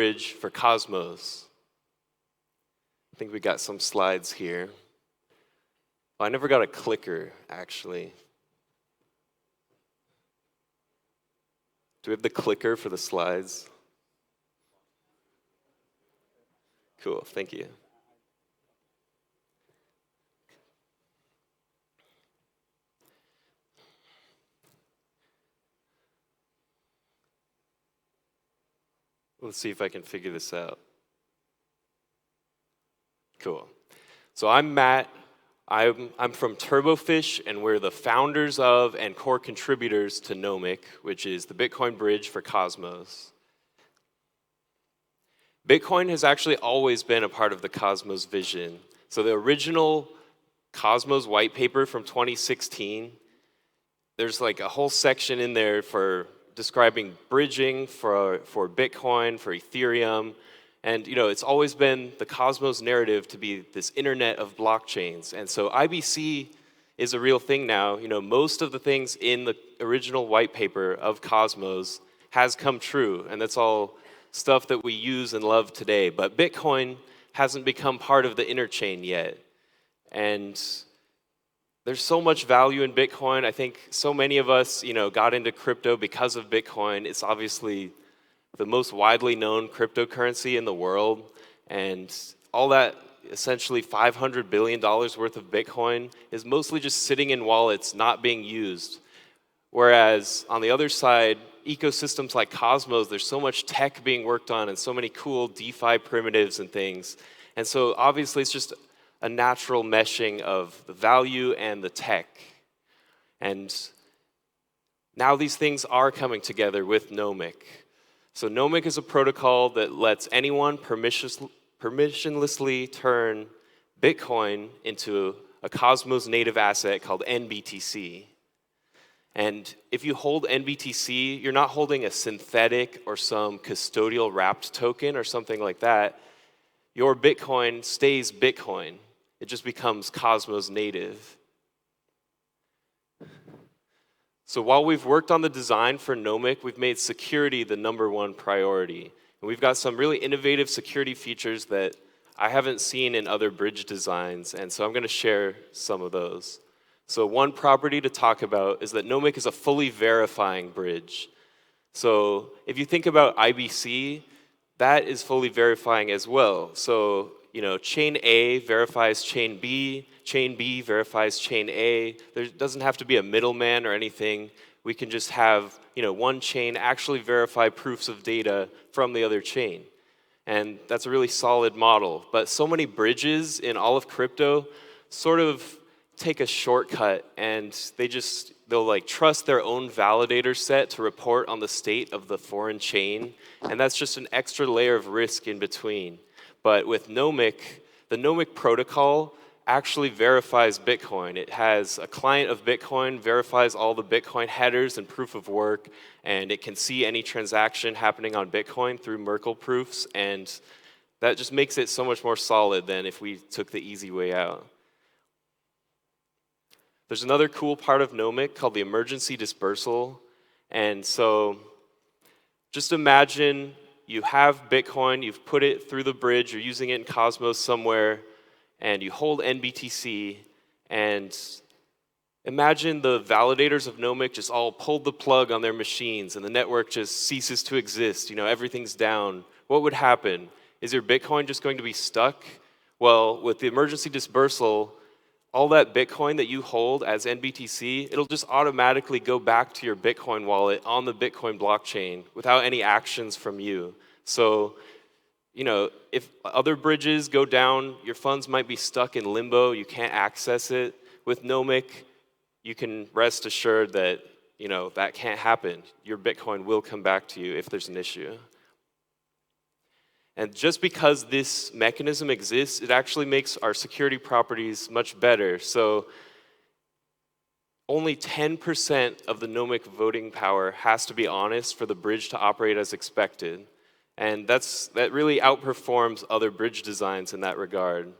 bridge for Cosmos. I think we got some slides here. Oh, I never got a clicker, actually. Do we have the clicker for the slides? Cool, thank you. Let's see if I can figure this out. Cool. So I'm Matt. I'm from Turbofish, and we're the founders of and core contributors to Nomic, which is the Bitcoin bridge for Cosmos. Bitcoin has actually always been a part of the Cosmos vision. So the original Cosmos white paper from 2016, there's like a whole section in there for describing bridging for Bitcoin, for Ethereum. And it's always been the Cosmos narrative to be this internet of blockchains. And so IBC is a real thing now. Most of the things in the original white paper of Cosmos has come true. And that's all stuff that we use and love today. But Bitcoin hasn't become part of the Interchain yet. And there's so much value in Bitcoin. I think so many of us, got into crypto because of Bitcoin. It's obviously the most widely known cryptocurrency in the world. And all that, essentially $500 billion worth of Bitcoin is mostly just sitting in wallets, not being used. Whereas on the other side, ecosystems like Cosmos, there's so much tech being worked on and so many cool DeFi primitives and things. And so obviously it's just a natural meshing of the value and the tech. And now these things are coming together with Nomic. So Nomic is a protocol that lets anyone permissionlessly turn Bitcoin into a Cosmos native asset called NBTC. And if you hold NBTC, you're not holding a synthetic or some custodial wrapped token or something like that. Your Bitcoin stays Bitcoin. It just becomes Cosmos native. So while we've worked on the design for Nomic, we've made security the #1 priority. And we've got some really innovative security features that I haven't seen in other bridge designs, and so I'm going to share some of those. So one property to talk about is that Nomic is a fully verifying bridge. So if you think about IBC, that is fully verifying as well. So chain A verifies chain B verifies chain A. There doesn't have to be a middleman or anything. We can just have one chain actually verify proofs of data from the other chain. And that's a really solid model. But so many bridges in all of crypto sort of take a shortcut, and they'll trust their own validator set to report on the state of the foreign chain. And that's just an extra layer of risk in between. But with Nomic, the Nomic protocol actually verifies Bitcoin. It has a client of Bitcoin, verifies all the Bitcoin headers and proof of work, and it can see any transaction happening on Bitcoin through Merkle proofs, and that just makes it so much more solid than if we took the easy way out. There's another cool part of Nomic called the emergency dispersal, and so just imagine you have Bitcoin, you've put it through the bridge, you're using it in Cosmos somewhere, and you hold NBTC, and imagine the validators of Nomic just all pulled the plug on their machines, and the network just ceases to exist. Everything's down. What would happen? Is your Bitcoin just going to be stuck? Well, with the emergency dispersal, all that Bitcoin that you hold as NBTC, it'll just automatically go back to your Bitcoin wallet on the Bitcoin blockchain without any actions from you. So, if other bridges go down, your funds might be stuck in limbo, you can't access it. With Nomic, you can rest assured that, that can't happen. Your Bitcoin will come back to you if there's an issue. And just because this mechanism exists, it actually makes our security properties much better. So only 10% of the Nomic voting power has to be honest for the bridge to operate as expected. And that really outperforms other bridge designs in that regard.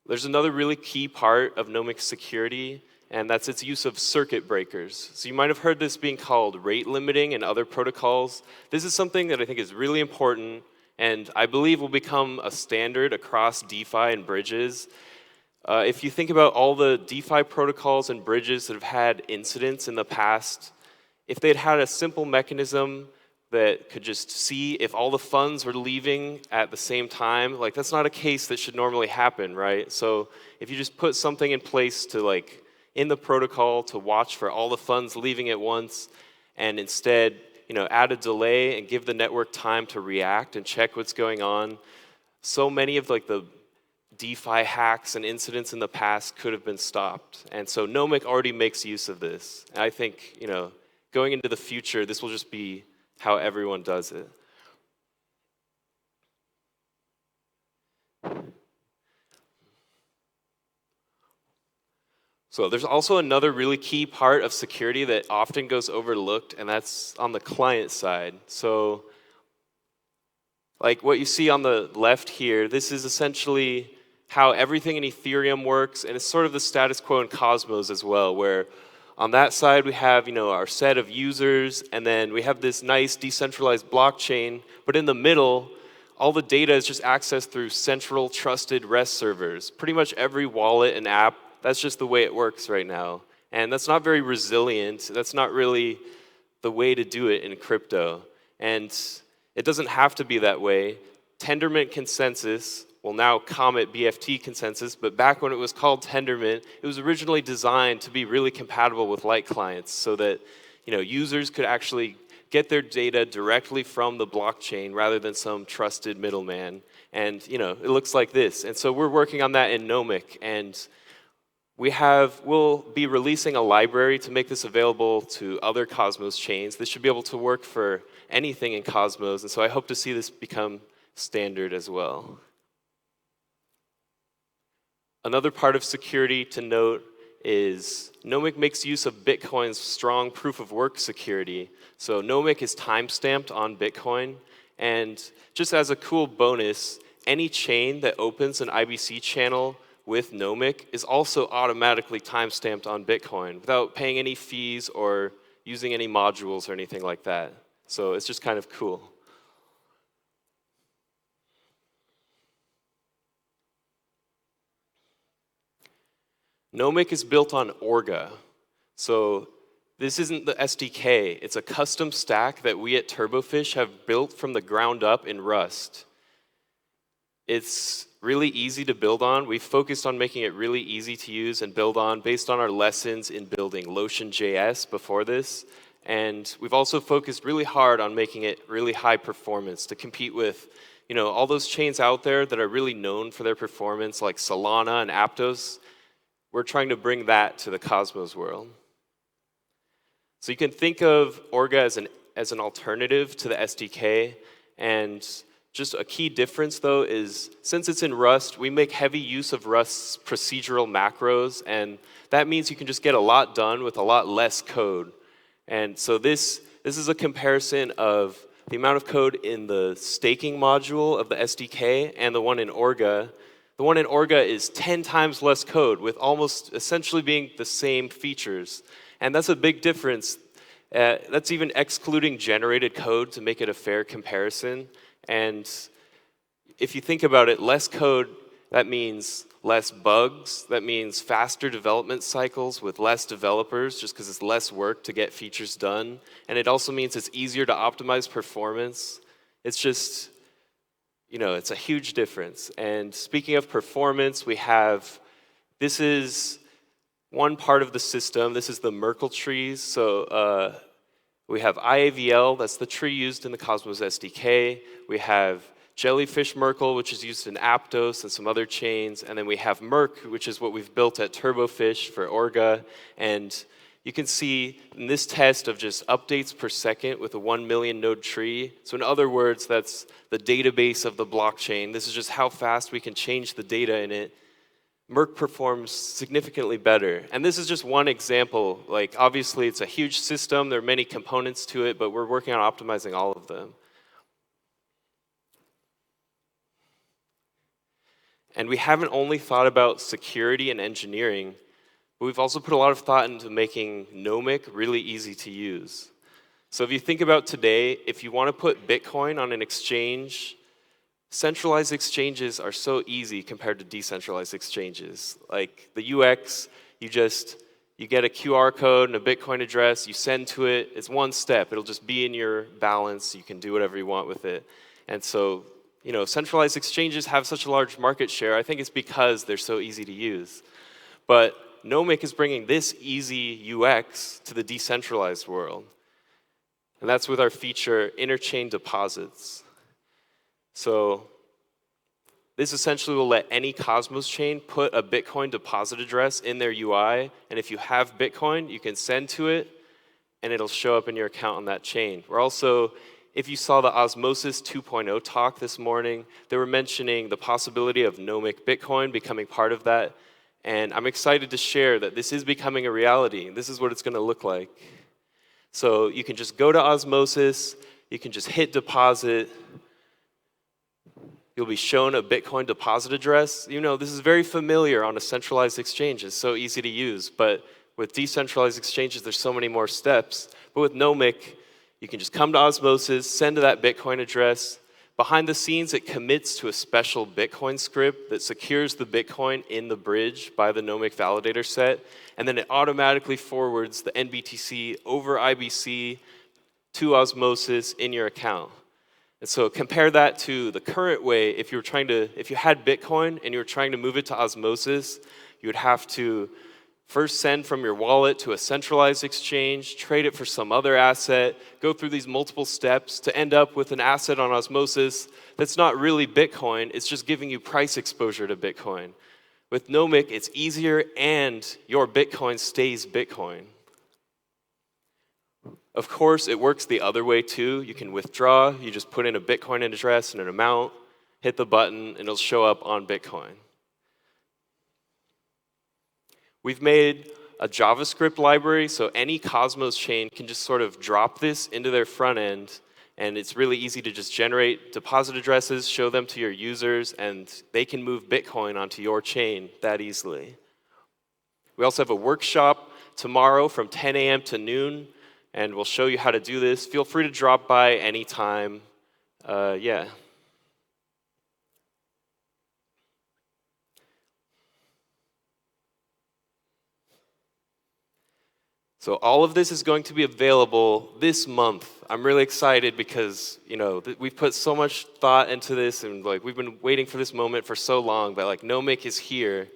There's another really key part of Nomic security, and that's its use of circuit breakers. So you might have heard this being called rate limiting in other protocols. This is something that I think is really important, and I believe will become a standard across DeFi and bridges. If you think about all the DeFi protocols and bridges that have had incidents in the past, if they'd had a simple mechanism that could just see if all the funds were leaving at the same time, like that's not a case that should normally happen, right? So if you just put something in place to like in the protocol to watch for all the funds leaving at once, and instead, add a delay and give the network time to react and check what's going on, so many of like the DeFi hacks and incidents in the past could have been stopped. And so Nomic already makes use of this. And I think, going into the future, this will just be how everyone does it. So there's also another really key part of security that often goes overlooked, and that's on the client side. So like what you see on the left here, this is essentially how everything in Ethereum works, and it's sort of the status quo in Cosmos as well, where on that side we have our set of users, and then we have this nice decentralized blockchain, but in the middle, all the data is just accessed through central trusted REST servers. Pretty much every wallet and app, that's just the way it works right now. And that's not very resilient. That's not really the way to do it in crypto. And it doesn't have to be that way. Tendermint consensus, well now Comet BFT consensus, but back when it was called Tendermint, it was originally designed to be really compatible with light clients so that users could actually get their data directly from the blockchain rather than some trusted middleman. And it looks like this. And so we're working on that in Nomic, and we'll be releasing a library to make this available to other Cosmos chains. This should be able to work for anything in Cosmos, and so I hope to see this become standard as well. Another part of security to note is Nomic makes use of Bitcoin's strong proof of work security. So Nomic is timestamped on Bitcoin, and just as a cool bonus, any chain that opens an IBC channel with Nomic is also automatically timestamped on Bitcoin without paying any fees or using any modules or anything like that. So it's just kind of cool. Nomic is built on Orga. So this isn't the SDK, it's a custom stack that we at Turbofish have built from the ground up in Rust. It's really easy to build on. We've focused on making it really easy to use and build on based on our lessons in building Lotion.js before this. And we've also focused really hard on making it really high performance to compete with all those chains out there that are really known for their performance like Solana and Aptos. We're trying to bring that to the Cosmos world. So you can think of Orga as an alternative to the SDK, and just a key difference though is since it's in Rust, we make heavy use of Rust's procedural macros, and that means you can just get a lot done with a lot less code. And so this is a comparison of the amount of code in the staking module of the SDK and the one in Orga. The one in Orga is 10 times less code with almost essentially being the same features. And that's a big difference. That's even excluding generated code to make it a fair comparison. And if you think about it, less code, that means less bugs, that means faster development cycles with less developers just because it's less work to get features done. And it also means it's easier to optimize performance. It's just, it's a huge difference. And speaking of performance, this is one part of the system. This is the Merkle trees. So we have IAVL, that's the tree used in the Cosmos SDK. We have Jellyfish Merkle, which is used in Aptos and some other chains. And then we have Merk, which is what we've built at Turbofish for Orga. And you can see in this test of just updates per second with a 1 million node tree. So in other words, that's the database of the blockchain. This is just how fast we can change the data in it. Merk performs significantly better. And this is just one example. Like, obviously, it's a huge system. There are many components to it, but we're working on optimizing all of them. And we haven't only thought about security and engineering. But we've also put a lot of thought into making Nomic really easy to use. So if you think about today, if you want to put Bitcoin on an exchange, centralized exchanges are so easy compared to decentralized exchanges. Like the UX, you get a QR code and a Bitcoin address, you send to it, it's one step, it'll just be in your balance, you can do whatever you want with it. And so, centralized exchanges have such a large market share, I think it's because they're so easy to use. But Nomic is bringing this easy UX to the decentralized world. And that's with our feature, Interchain Deposits. So this essentially will let any Cosmos chain put a Bitcoin deposit address in their UI, and if you have Bitcoin, you can send to it, and it'll show up in your account on that chain. We're also, if you saw the Osmosis 2.0 talk this morning, they were mentioning the possibility of Nomic Bitcoin becoming part of that, and I'm excited to share that this is becoming a reality. This is what it's going to look like. So you can just go to Osmosis, you can just hit deposit, you'll be shown a Bitcoin deposit address. This is very familiar on a centralized exchange. It's so easy to use. But with decentralized exchanges, there's so many more steps. But with Nomic, you can just come to Osmosis, send to that Bitcoin address. Behind the scenes, it commits to a special Bitcoin script that secures the Bitcoin in the bridge by the Nomic validator set. And then it automatically forwards the NBTC over IBC to Osmosis in your account. And so compare that to the current way. If you had Bitcoin and you were trying to move it to Osmosis, you would have to first send from your wallet to a centralized exchange, trade it for some other asset, go through these multiple steps to end up with an asset on Osmosis that's not really Bitcoin, it's just giving you price exposure to Bitcoin. With Nomic, it's easier and your Bitcoin stays Bitcoin. Of course, it works the other way too. You can withdraw, you just put in a Bitcoin address and an amount, hit the button, and it'll show up on Bitcoin. We've made a JavaScript library, so any Cosmos chain can just sort of drop this into their front end, and it's really easy to just generate deposit addresses, show them to your users, and they can move Bitcoin onto your chain that easily. We also have a workshop tomorrow from 10 a.m. to noon, and we'll show you how to do this. Feel free to drop by anytime. Yeah. So all of this is going to be available this month. I'm really excited because we've put so much thought into this, and we've been waiting for this moment for so long. But Nomic is here.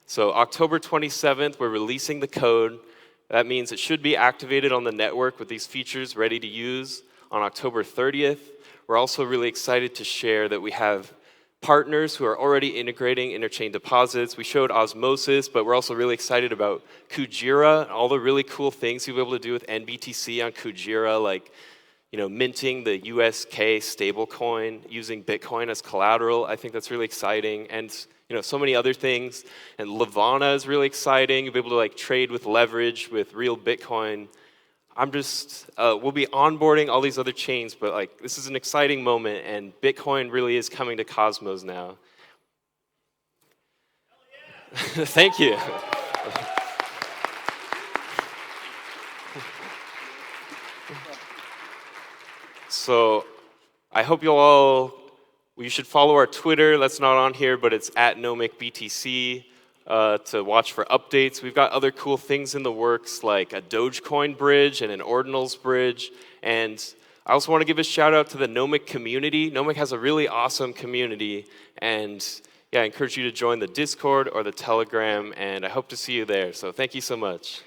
So October 27th, we're releasing the code. That means it should be activated on the network with these features ready to use on October 30th. We're also really excited to share that we have partners who are already integrating interchain deposits. We showed Osmosis, but we're also really excited about Kujira and all the really cool things you'll be able to do with NBTC on Kujira, like minting the USK stablecoin, using Bitcoin as collateral. I think that's really exciting. And so many other things. And Levana is really exciting. You'll be able to trade with leverage with real Bitcoin. We'll be onboarding all these other chains, but this is an exciting moment, and Bitcoin really is coming to Cosmos now. Yeah. Thank you. So I hope you should follow our Twitter. That's not on here, but it's @NomicBTC. To watch for updates. We've got other cool things in the works, like a Dogecoin bridge and an Ordinals bridge. And I also want to give a shout out to the Nomic community. Nomic has a really awesome community. And I encourage you to join the Discord or the Telegram, and I hope to see you there. So thank you so much.